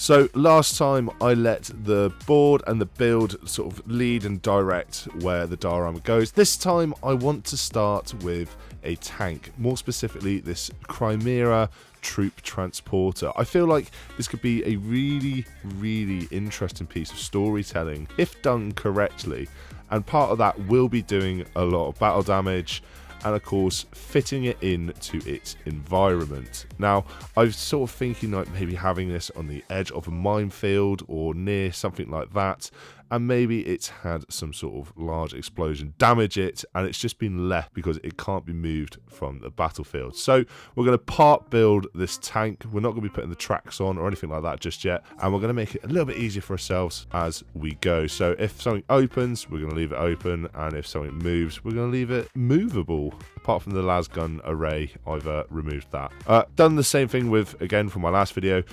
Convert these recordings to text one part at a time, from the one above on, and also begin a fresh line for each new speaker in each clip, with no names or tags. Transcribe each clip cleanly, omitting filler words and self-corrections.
So last time I let the board and the build sort of lead and direct where the diorama goes. This time I want to start with a tank, more specifically this Chimera troop transporter. I feel like this could be a really interesting piece of storytelling if done correctly, and part of that will be doing a lot of battle damage and of course fitting it into its environment. Now I was sort of thinking like maybe having this on the edge of a minefield or near something like that, and maybe it's had some sort of large explosion damage it and it's just been left because it can't be moved from the battlefield. So we're going to part build this tank. We're not going to be putting the tracks on or anything like that just yet, and we're going to make it a little bit easier for ourselves as we go. So if something opens, we're going to leave it open, and if something moves, we're going to leave it movable. Apart from the las gun array, I've removed that. Done the same thing with, again from my last video,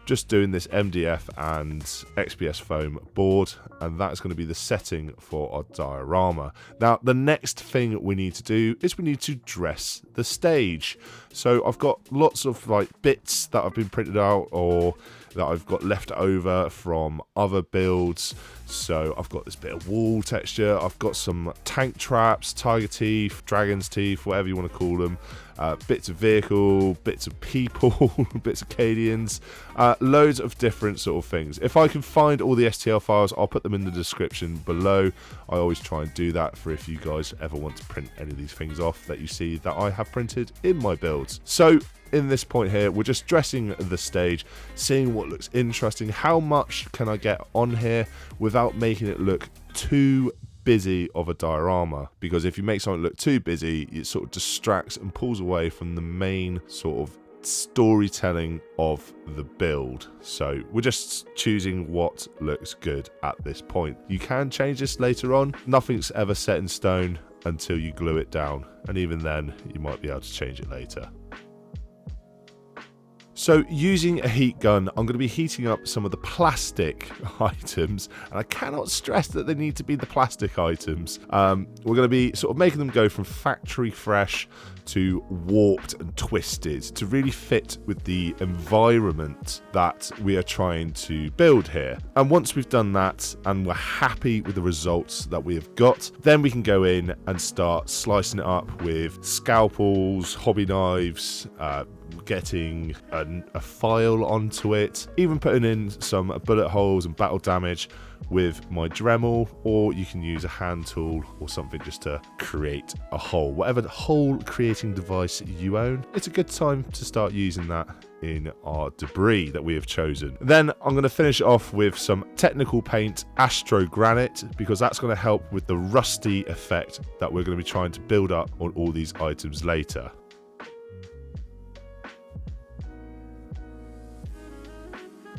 just doing this MDF and XPS foam board, and that's going to be the setting for our diorama. Now the next thing we need to do is we need to dress the stage. So I've got lots of like bits that have been printed out or that I've got left over from other builds. So I've got this bit of wall texture, I've got some tank traps, tiger teeth, dragon's teeth, whatever you want to call them, bits of vehicle, bits of people, bits of Cadians, loads of different sort of things. If I can find all the STL files, I'll put them in the description below. I always try and do that for if you guys ever want to print any of these things off that you see that I have printed in my builds. So in this point here, we're just dressing the stage, seeing what looks interesting, how much can I get on here without making it look too busy of a diorama, because if you make something look too busy, it sort of distracts and pulls away from the main sort of storytelling of the build. So we're just choosing what looks good at this point. You can change this later on. Nothing's ever set in stone until you glue it down, and even then you might be able to change it later. So using a heat gun, I'm going to be heating up some of the plastic items, and I cannot stress that they need to be the plastic items. We're going to be sort of making them go from factory fresh to warped and twisted to really fit with the environment that we are trying to build here. And once we've done that and we're happy with the results that we have got, then we can go in and start slicing it up with scalpels, hobby knives, getting a file onto it, even putting in some bullet holes and battle damage with my Dremel, or you can use a hand tool or something just to create a hole. Whatever the hole creating device you own, it's a good time to start using that in our debris that we have chosen. Then I'm going to finish off with some technical paint Astro Granite, because that's going to help with the rusty effect that we're going to be trying to build up on all these items later.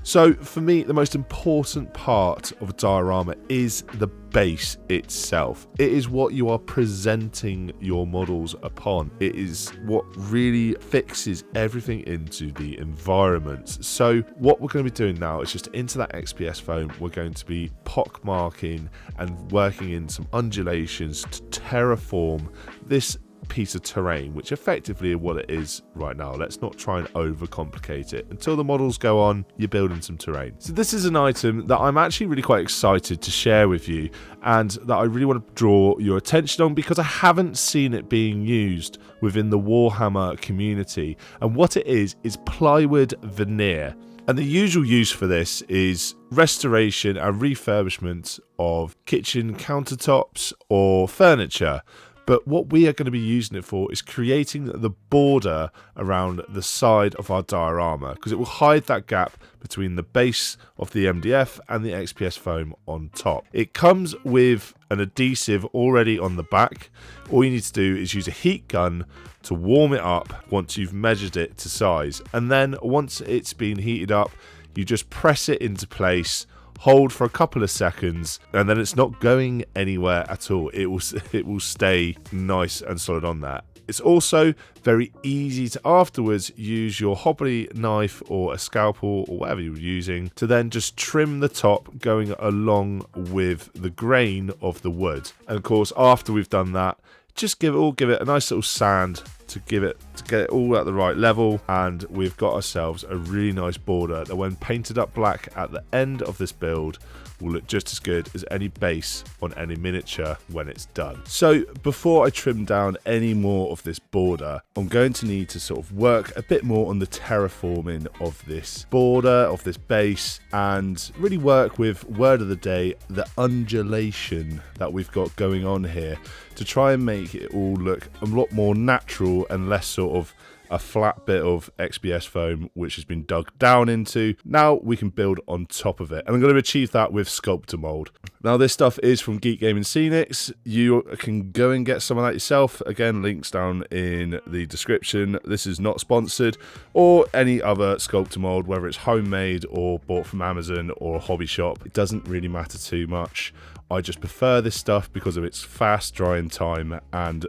So for me, the most important part of a diorama is the base itself. It is what you are presenting your models upon. It is what really fixes everything into the environment. So what we're going to be doing now is just into that XPS foam, we're going to be pockmarking and working in some undulations to terraform this piece of terrain, which effectively is what it is right now. Let's not try and overcomplicate it. Until the models go on, you're building some terrain. So this is an item that I'm actually really quite excited to share with you, and that I really want to draw your attention on because I haven't seen it being used within the Warhammer community. And what it is plywood veneer. And the usual use for this is restoration and refurbishment of kitchen countertops or furniture. But what we are going to be using it for is creating the border around the side of our diorama, because it will hide that gap between the base of the MDF and the XPS foam on top. It comes with an adhesive already on the back. All you need to do is use a heat gun to warm it up once you've measured it to size. And then once it's been heated up, you just press it into place, hold for a couple of seconds, and then it's not going anywhere at all. It will stay nice and solid on that. It's also very easy to afterwards use your hobby knife or a scalpel or whatever you're using to then just trim the top going along with the grain of the wood. And of course, after we've done that, just give it a nice little sand to get it all at the right level, and we've got ourselves a really nice border that when painted up black at the end of this build will look just as good as any base on any miniature when it's done. So before I trim down any more of this border, I'm going to need to sort of work a bit more on the terraforming of this border, of this base, and really work with, word of the day, the undulation that we've got going on here, to try and make it all look a lot more natural and less sort of a flat bit of XPS foam which has been dug down into. Now we can build on top of it, and I'm going to achieve that with sculptor mold. Now this stuff is from Geek Gaming Scenics. You can go and get some of that yourself. Again, links down in the description. This is not sponsored, or any other sculptor mold, whether it's homemade or bought from Amazon or a hobby shop. It doesn't really matter too much. I just prefer this stuff because of its fast drying time and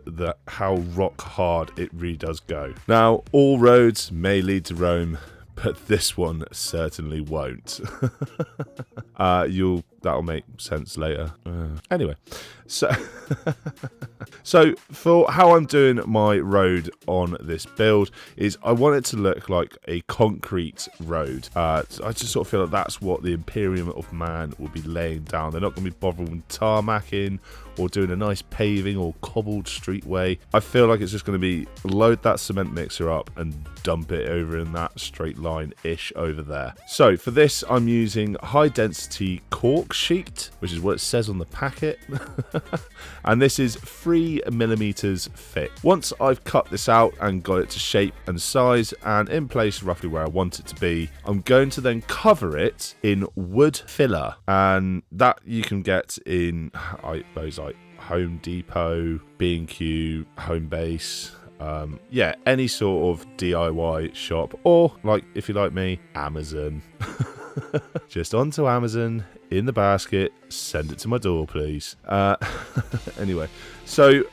how rock hard it really does go. Now, all roads may lead to Rome, but this one certainly won't. That'll make sense later. Anyway, so for how I'm doing my road on this build is I want it to look like a concrete road. I just sort of feel like that's what the Imperium of Man will be laying down. They're not going to be bothering with tarmacking or doing a nice paving or cobbled streetway. I feel like it's just going to be load that cement mixer up and dump it over in that straight line-ish over there. So for this, I'm using high density cork sheet, which is what it says on the packet. And this is 3mm thick. Once I've cut this out and got it to shape and size and in place roughly where I want it to be, I'm going to then cover it in wood filler, and that you can get in, I suppose, like Home Depot, B&Q, Home Base, yeah, any sort of DIY shop, or like if you like me, Amazon. Just onto Amazon, in the basket, send it to my door, please. Anyway, so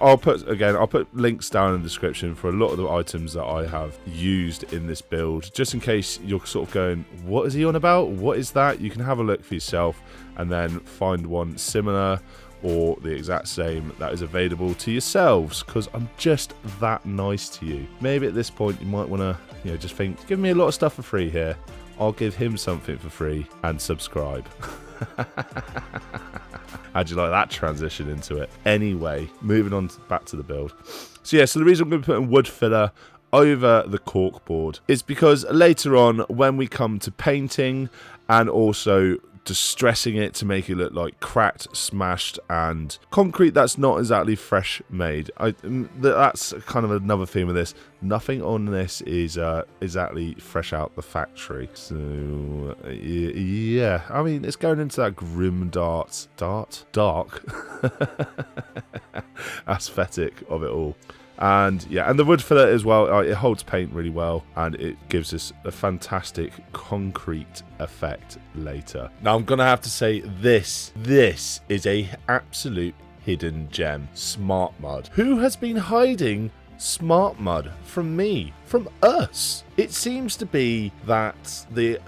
I'll put links down in the description for a lot of the items that I have used in this build, just in case you're sort of going, what is he on about? What is that? You can have a look for yourself and then find one similar or the exact same that is available to yourselves, because I'm just that nice to you. Maybe at this point you might want to, just think, give me a lot of stuff for free here. I'll give him something for free and subscribe. How'd you like that transition into it? Anyway, moving on back to the build. So the reason I'm going to be putting wood filler over the cork board is because later on, when we come to painting and also distressing it to make it look like cracked, smashed, and concrete that's not exactly fresh made. That's kind of another theme of this. Nothing on this is exactly fresh out the factory. So yeah, I mean, it's going into that grim dark aesthetic of it all. And yeah, and the wood filler as well, it holds paint really well, and it gives us a fantastic concrete effect later. Now I'm gonna have to say this is a absolute hidden gem. Smart mud. Who has been hiding smart mud from me, from us? It seems to be that the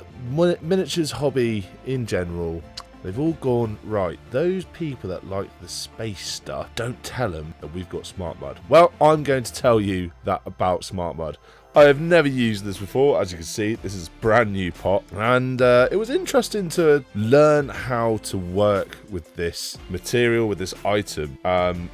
miniatures hobby in general, they've all gone, right, those people that like the space stuff, don't tell them that we've got smart mud. Well, I'm going to tell you that about smart mud. I have never used this before. As you can see, this is a brand new pot, and it was interesting to learn how to work with this material, with this item.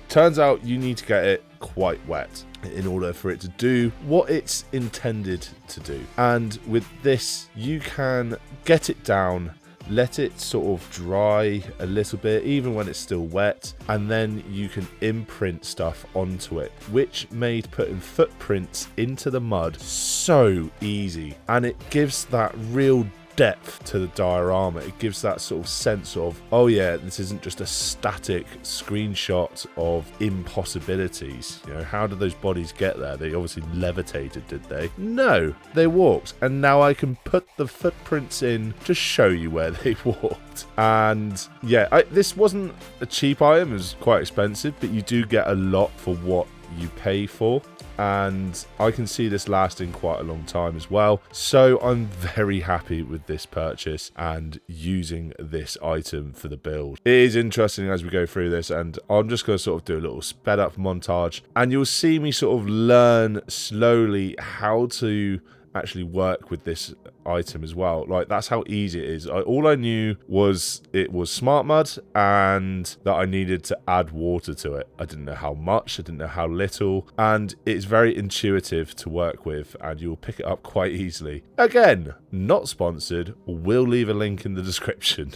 Turns out you need to get it quite wet in order for it to do what it's intended to do. And with this, you can get it down, let it sort of dry a little bit, even when it's still wet, and then you can imprint stuff onto it, which made putting footprints into the mud so easy. And it gives that real depth to the diorama. It gives that sort of sense of, oh yeah, this isn't just a static screenshot of impossibilities. How did those bodies get there? They obviously levitated, did they? No, they walked. And now I can put the footprints in to show you where they walked. And yeah, this wasn't a cheap item. It was quite expensive, but you do get a lot for what you pay for. and I can see this lasting quite a long time as well. So I'm very happy with this purchase and using this item for the build. It is interesting as we go through this, and I'm just going to sort of do a little sped up montage, and you'll see me sort of learn slowly how to actually work with this item as well. Like, that's how easy it is. All I knew was it was smart mud and that I needed to add water to it. I didn't know how much, I didn't know how little, and it's very intuitive to work with, and you'll pick it up quite easily. Again, not sponsored. We'll leave a link in the description.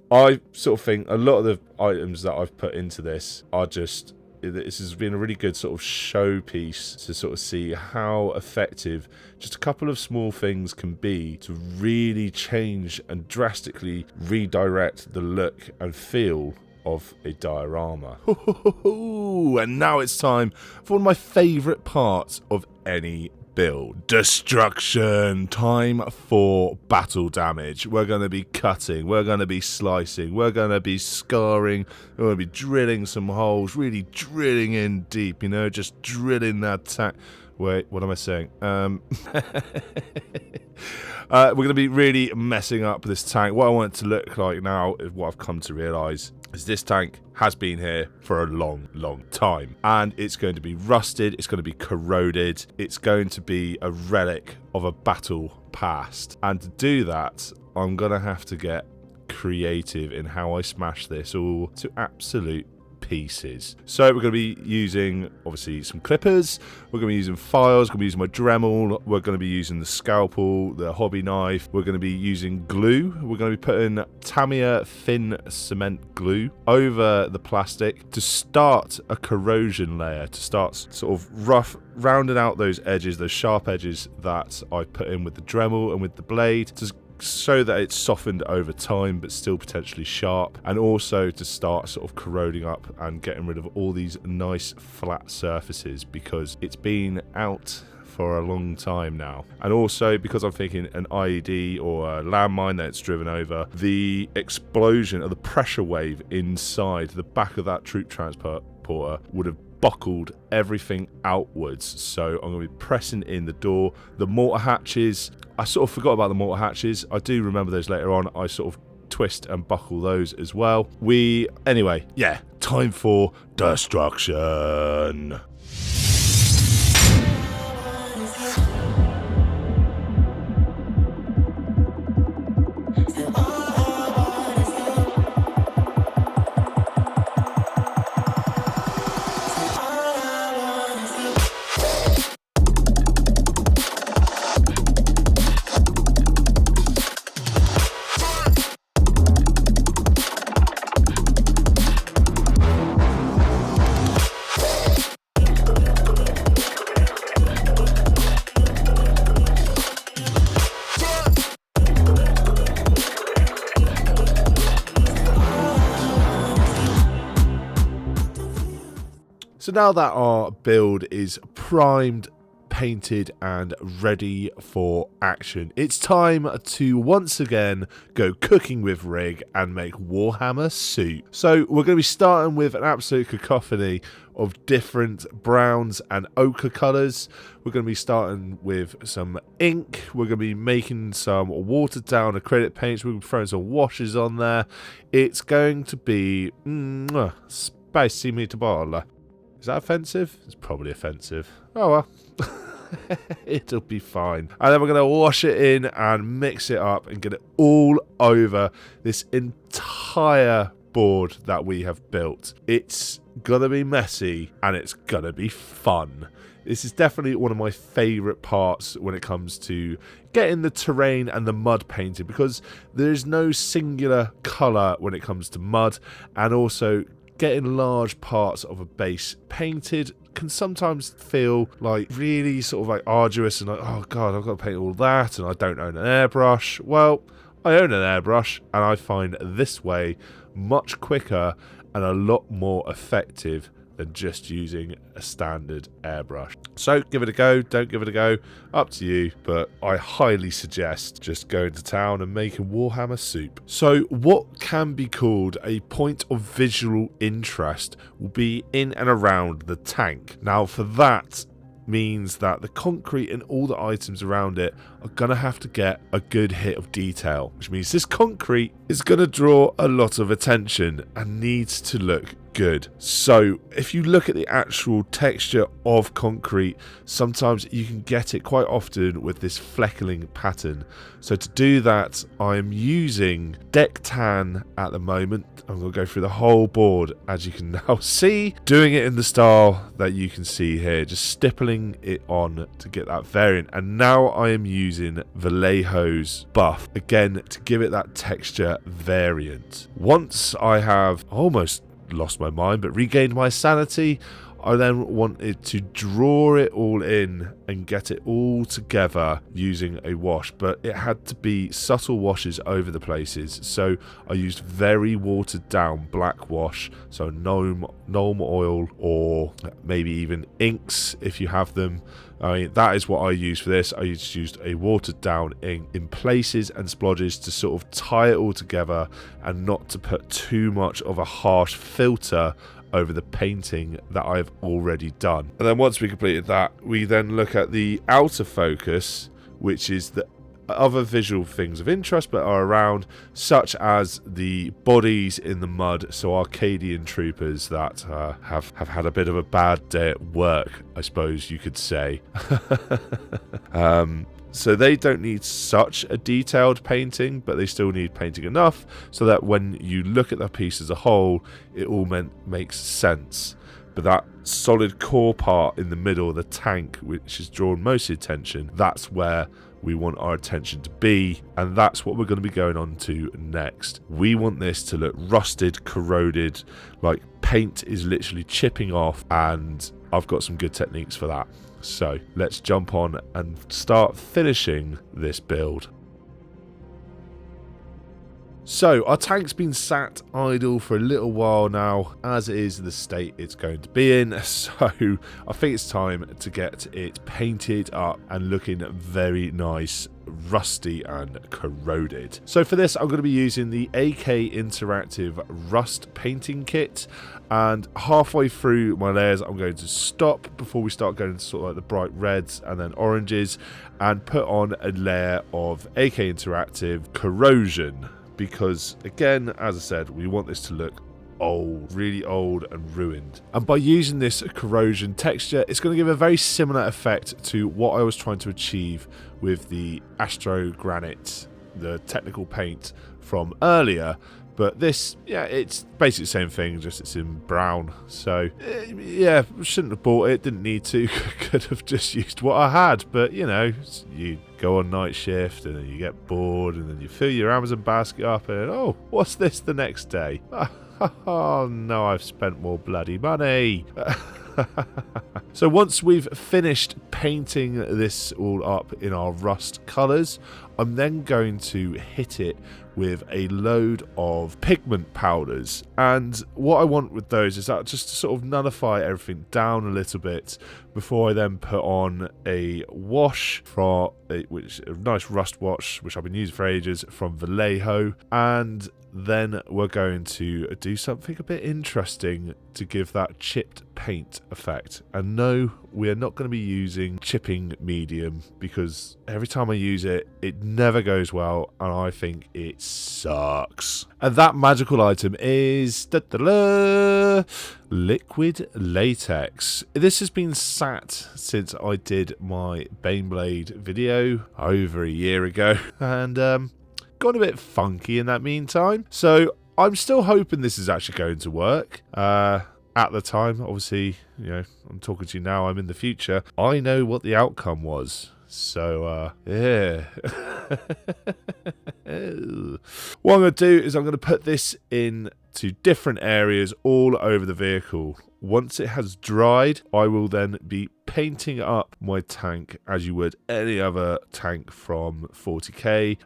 I sort of think a lot of the items that I've put into this are just, this has been a really good sort of showpiece to sort of see how effective just a couple of small things can be to really change and drastically redirect the look and feel of a diorama. And now it's time for one of my favourite parts of any build. Destruction. Time for battle damage. We're going to be cutting, we're going to be slicing, we're going to be scarring, we're going to be drilling some holes, really drilling in deep, you know, just drilling that tack. Wait, what am I saying? We're going to be really messing up this tank. What I want it to look like now is what I've come to realise is this tank has been here for a long time, and it's going to be rusted, it's going to be corroded, it's going to be a relic of a battle past, and to do that I'm going to have to get creative in how I smash this all to absolute pieces. So we're going to be using obviously some clippers, we're going to be using files, we're going to be using my Dremel, we're going to be using the scalpel, the hobby knife, we're going to be using glue, we're going to be putting Tamiya thin cement glue over the plastic to start a corrosion layer, to start sort of rounding out those edges, those sharp edges that I put in with the Dremel and with the blade, to so that it's softened over time but still potentially sharp, and also to start sort of corroding up and getting rid of all these nice flat surfaces, because it's been out for a long time now. And also because I'm thinking an IED or a landmine that it's driven over, the explosion of the pressure wave inside the back of that troop transporter would have buckled everything outwards. So I'm going to be pressing in the door, the mortar hatches. I sort of forgot about the mortar hatches. I do remember those later on. I sort of twist and buckle those as well. Anyway, yeah, time for destruction. So now that our build is primed, painted and ready for action, it's time to once again go cooking with rig and make Warhammer soup. So we're going to be starting with an absolute cacophony of different browns and ochre colours. We're going to be starting with some ink, we're going to be making some watered down acrylic paints, we're going to be throwing some washes on there. It's going to be spicy meatball. Is that offensive? It's probably offensive. Oh well. It'll be fine. And then we're going to wash it in and mix it up and get it all over this entire board that we have built. It's going to be messy and it's going to be fun. This is definitely one of my favourite parts when it comes to getting the terrain and the mud painted, because there's no singular colour when it comes to mud, and also getting large parts of a base painted can sometimes feel like really sort of like arduous and like, oh god, I've got to paint all that and I don't own an airbrush. Well, I own an airbrush and I find this way much quicker and a lot more effective than just using a standard airbrush. So give it a go, don't give it a go, up to you, but I highly suggest just going to town and making Warhammer soup. So what can be called a point of visual interest will be in and around the tank. Now for that means that the concrete and all the items around it are going to have to get a good hit of detail, which means this concrete is going to draw a lot of attention and needs to look good. So if you look at the actual texture of concrete, sometimes you can get it quite often with this flecking pattern. So to do that, I'm using deck tan at the moment. I'm going to go through the whole board, as you can now see, doing it in the style that you can see here, just stippling it on to get that variant. And now I am using Vallejo's buff again to give it that texture variant. Once I have almost lost my mind but regained my sanity, I then wanted to draw it all in and get it all together using a wash, but it had to be subtle washes over the places. So I used very watered down black wash, so gnome oil, or maybe even inks if you have them. I mean, that is what I use for this. I just used a watered down ink in places and splodges to sort of tie it all together and not to put too much of a harsh filter over the painting that I've already done. And then once we completed that, we then look at the outer focus, which is the other visual things of interest but are around, such as the bodies in the mud, so Arcadian troopers that have had a bit of a bad day at work, I suppose you could say. So they don't need such a detailed painting, but they still need painting enough so that when you look at the piece as a whole, it all makes sense. But that solid core part in the middle of the tank, which has drawn most attention, that's where we want our attention to be, and that's what we're going to be going on to next. We want this to look rusted, corroded, like paint is literally chipping off, and I've got some good techniques for that. So let's jump on and start finishing this build. So our tank's been sat idle for a little while now, as is the state it's going to be in, so I think it's time to get it painted up and looking very nice, rusty and corroded. So for this I'm going to be using the AK Interactive Rust Painting Kit, and halfway through my layers I'm going to stop before we start going to sort of like the bright reds and then oranges, and put on a layer of AK Interactive Corrosion. Because, again, as I said, we want this to look old, really old and ruined. And by using this corrosion texture, it's going to give a very similar effect to what I was trying to achieve with the Astro Granite, the technical paint from earlier. But this, yeah, it's basically the same thing, just it's in brown. So, yeah, shouldn't have bought it, didn't need to. Could have just used what I had. But, you know, you go on night shift and then you get bored and then you fill your Amazon basket up and, oh, what's this the next day? Oh, no, I've spent more bloody money. So once we've finished painting this all up in our rust colours, I'm then going to hit it with a load of pigment powders, and what I want with those is that just to sort of nullify everything down a little bit before I then put on a wash from a nice rust wash which I've been using for ages from Vallejo, and then we're going to do something a bit interesting to give that chipped paint effect. And no, we are not going to be using chipping medium, because every time I use it, it never goes well, and I think it sucks. And that magical item is liquid latex. This has been sat since I did my Baneblade video over a year ago, and got a bit funky in that meantime. So I'm still hoping this is actually going to work. At the time, obviously, you know, I'm talking to you now, I'm in the future. I know what the outcome was. So, yeah. What I'm going to do is I'm going to put this in to different areas all over the vehicle. Once it has dried, I will then be painting up my tank as you would any other tank from 40k,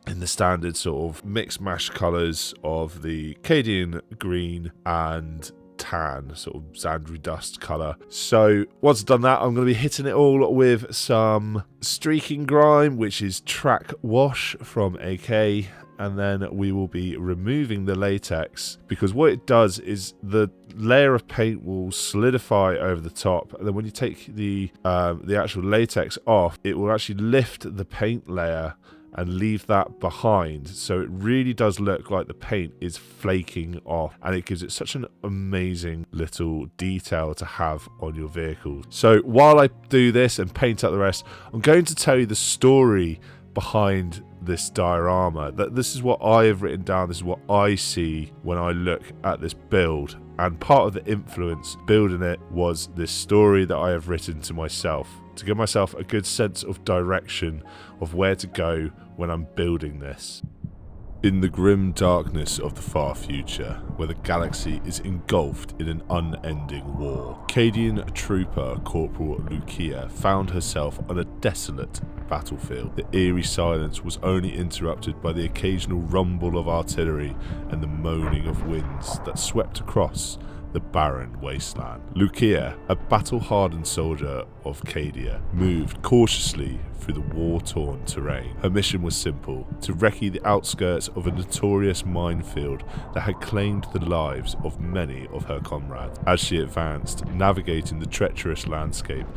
in the standard sort of mix mash colours of the Cadian green and tan, sort of sandy dust colour. So once I've done that, I'm going to be hitting it all with some streaking grime, which is track wash from AK. And then we will be removing the latex, because what it does is the layer of paint will solidify over the top, and then when you take the actual latex off, it will actually lift the paint layer and leave that behind, so it really does look like the paint is flaking off, and it gives it such an amazing little detail to have on your vehicle. So while I do this and paint out the rest, I'm going to tell you the story behind this diorama. That this is what I have written down, this is what I see when I look at this build, and part of the influence building it was this story that I have written to myself, to give myself a good sense of direction of where to go when I'm building this. In the grim darkness of the far future, where the galaxy is engulfed in an unending war, Cadian trooper Corporal Lucia found herself on a desolate battlefield. The eerie silence was only interrupted by the occasional rumble of artillery and the moaning of winds that swept across the barren wasteland. Lucia, a battle-hardened soldier of Cadia, moved cautiously through the war-torn terrain. Her mission was simple: to recce the outskirts of a notorious minefield that had claimed the lives of many of her comrades. As she advanced, navigating the treacherous landscape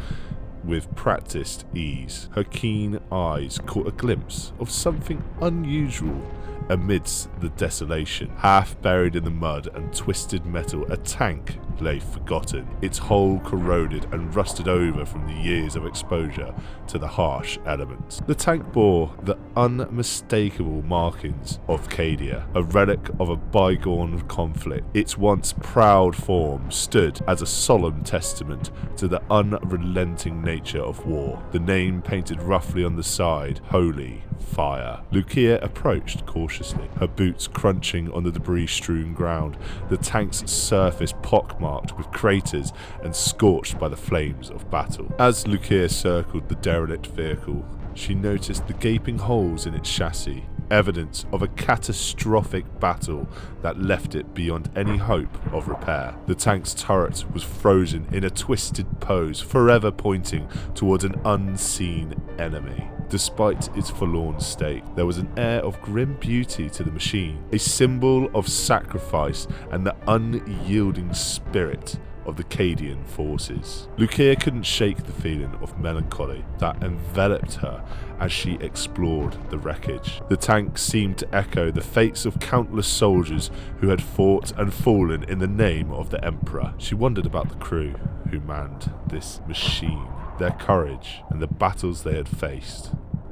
with practiced ease, her keen eyes caught a glimpse of something unusual amidst the desolation. Half buried in the mud and twisted metal, a tank lay forgotten, its hull corroded and rusted over from the years of exposure to the harsh elements. The tank bore the unmistakable markings of Cadia, a relic of a bygone conflict. Its once proud form stood as a solemn testament to the unrelenting nature of war. The name painted roughly on the side, Holy Fire. Lucia approached cautiously, her boots crunching on the debris-strewn ground, the tank's surface pockmarked with craters and scorched by the flames of battle. As Lucia circled the derelict vehicle, she noticed the gaping holes in its chassis, evidence of a catastrophic battle that left it beyond any hope of repair. The tank's turret was frozen in a twisted pose, forever pointing towards an unseen enemy. Despite its forlorn state, there was an air of grim beauty to the machine, a symbol of sacrifice and the unyielding spirit of the Cadian forces. Lucia couldn't shake the feeling of melancholy that enveloped her as she explored the wreckage. The tank seemed to echo the fates of countless soldiers who had fought and fallen in the name of the Emperor. She wondered about the crew who manned this machine, their courage and the battles they had faced,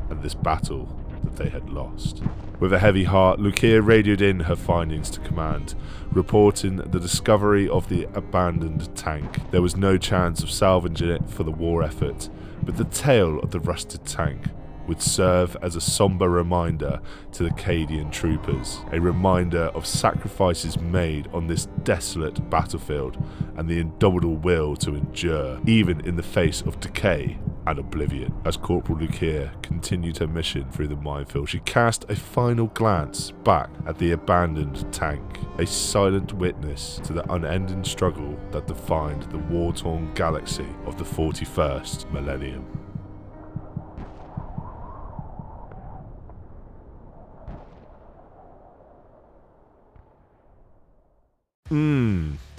and this battle that they had lost. With a heavy heart, Lucia radioed in her findings to command, reporting the discovery of the abandoned tank. There was no chance of salvaging it for the war effort, but the tale of the rusted tank would serve as a somber reminder to the Cadian troopers, a reminder of sacrifices made on this desolate battlefield and the indomitable will to endure, even in the face of decay and oblivion. As Corporal Lucia continued her mission through the minefield, she cast a final glance back at the abandoned tank, a silent witness to the unending struggle that defined the war-torn galaxy of the 41st millennium.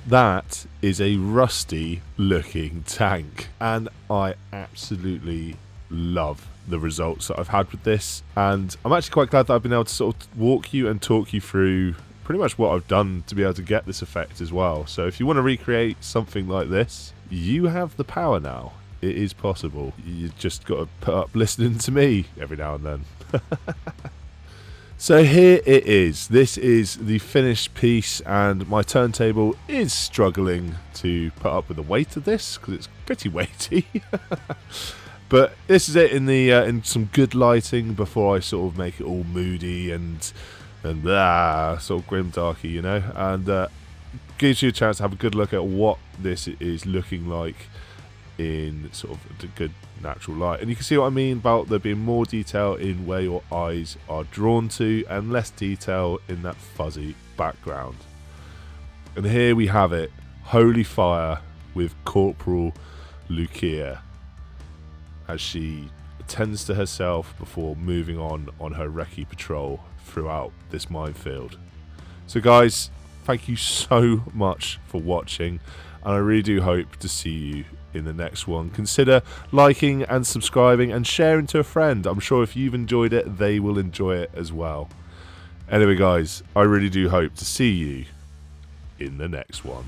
That is a rusty looking tank, and I absolutely love the results that I've had with this, and I'm actually quite glad that I've been able to sort of walk you and talk you through pretty much what I've done to be able to get this effect as well. So if you want to recreate something like this, you have the power now. It is possible. You just got to put up listening to me every now and then. So here it is. This is the finished piece, and my turntable is struggling to put up with the weight of this because it's pretty weighty. But this is it in the in some good lighting before I sort of make it all moody and sort of grimdarky, you know, and gives you a chance to have a good look at what this is looking like in sort of a good natural light. And you can see what I mean about there being more detail in where your eyes are drawn to and less detail in that fuzzy background. And here we have it, holy fire with Corporal Lucia as she attends to herself before moving on her recce patrol throughout this minefield. So guys, thank you so much for watching, and I really do hope to see you in the next one. Consider liking and subscribing and sharing to a friend. I'm sure if you've enjoyed it, they will enjoy it as well. Anyway guys, I really do hope to see you in the next one.